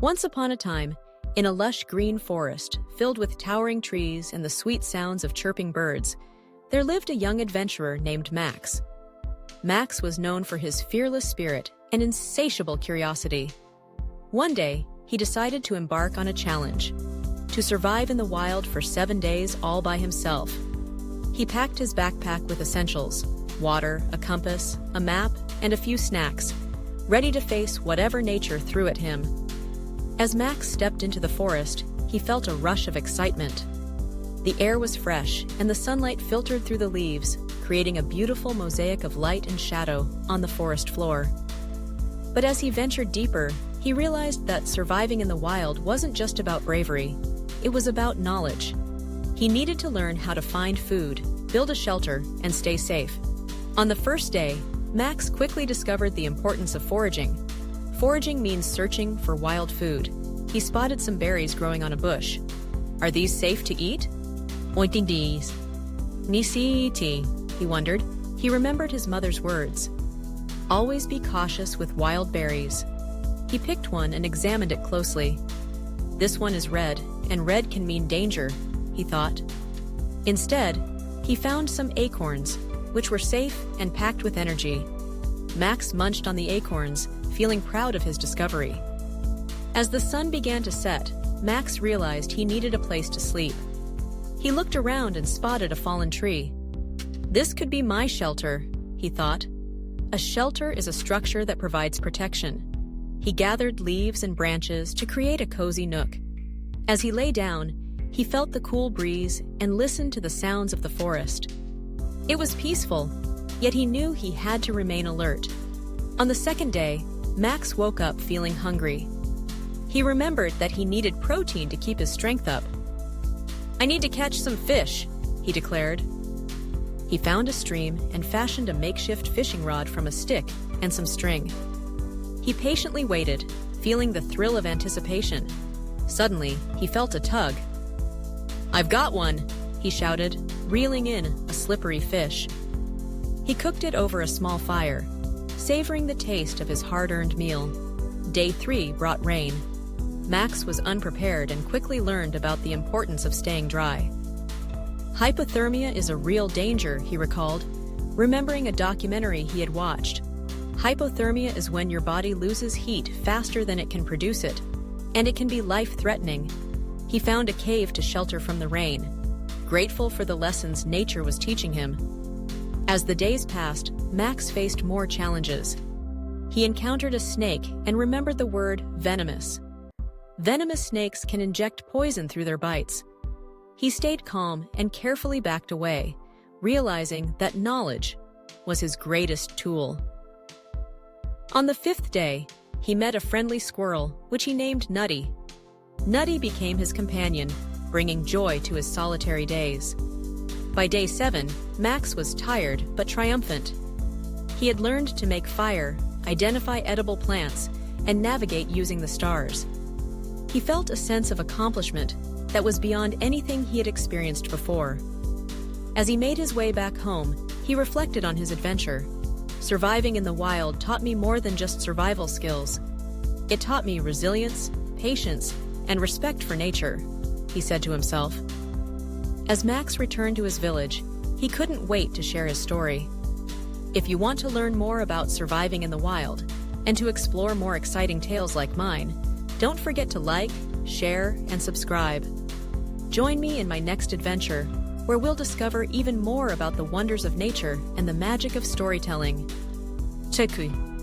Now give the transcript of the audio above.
Once upon a time, in a lush green forest filled with towering trees and the sweet sounds of chirping birds, there lived a young adventurer named Max. Max was known for his fearless spirit and insatiable curiosity. One day, he decided to embark on a challenge: to survive in the wild for 7 days all by himself. He packed his backpack with essentials: water, a compass, a map, and a few snacks, ready to face whatever nature threw at him. As Max stepped into the forest, he felt a rush of excitement. The air was fresh, and the sunlight filtered through the leaves, creating a beautiful mosaic of light and shadow on the forest floor. But as he ventured deeper, he realized that surviving in the wild wasn't just about bravery. It was about knowledge. He needed to learn how to find food, build a shelter, and stay safe. On the first day, Max quickly discovered the importance of foraging. Foraging means searching for wild food. He spotted some berries growing on a bush. Are these safe to eat? Oiting these. Nisi, he wondered. He remembered his mother's words. Always be cautious with wild berries. He picked one and examined it closely. This one is red, and red can mean danger, he thought. Instead, he found some acorns, which were safe and packed with energy. Max munched on the acorns, feeling proud of his discovery. As the sun began to set, Max realized he needed a place to sleep. He looked around and spotted a fallen tree. This could be my shelter, he thought. A shelter is a structure that provides protection. He gathered leaves and branches to create a cozy nook. As he lay down, he felt the cool breeze and listened to the sounds of the forest. It was peaceful, yet he knew he had to remain alert. On the second day, Max woke up feeling hungry. He remembered that he needed protein to keep his strength up. "I need to catch some fish," he declared. He found a stream and fashioned a makeshift fishing rod from a stick and some string. He patiently waited, feeling the thrill of anticipation. Suddenly, he felt a tug. "I've got one," he shouted, reeling in a slippery fish. He cooked it over a small fire, savoring the taste of his hard-earned meal. Day 3 brought rain. Max was unprepared and quickly learned about the importance of staying dry. Hypothermia is a real danger, he recalled, remembering a documentary he had watched. Hypothermia is when your body loses heat faster than it can produce it, and it can be life-threatening. He found a cave to shelter from the rain, grateful for the lessons nature was teaching him. As the days passed, Max faced more challenges. He encountered a snake and remembered the word venomous. Venomous snakes can inject poison through their bites. He stayed calm and carefully backed away, realizing that knowledge was his greatest tool. On the 5th day, he met a friendly squirrel, which he named Nutty. Nutty became his companion, bringing joy to his solitary days. By day 7, Max was tired but triumphant. He had learned to make fire, identify edible plants, and navigate using the stars. He felt a sense of accomplishment that was beyond anything he had experienced before. As he made his way back home, he reflected on his adventure. Surviving in the wild taught me more than just survival skills. It taught me resilience, patience, and respect for nature, he said to himself. As Max returned to his village, he couldn't wait to share his story. If you want to learn more about surviving in the wild and to explore more exciting tales like mine, don't forget to like, share, and subscribe. Join me in my next adventure, where we'll discover even more about the wonders of nature and the magic of storytelling. Chekui.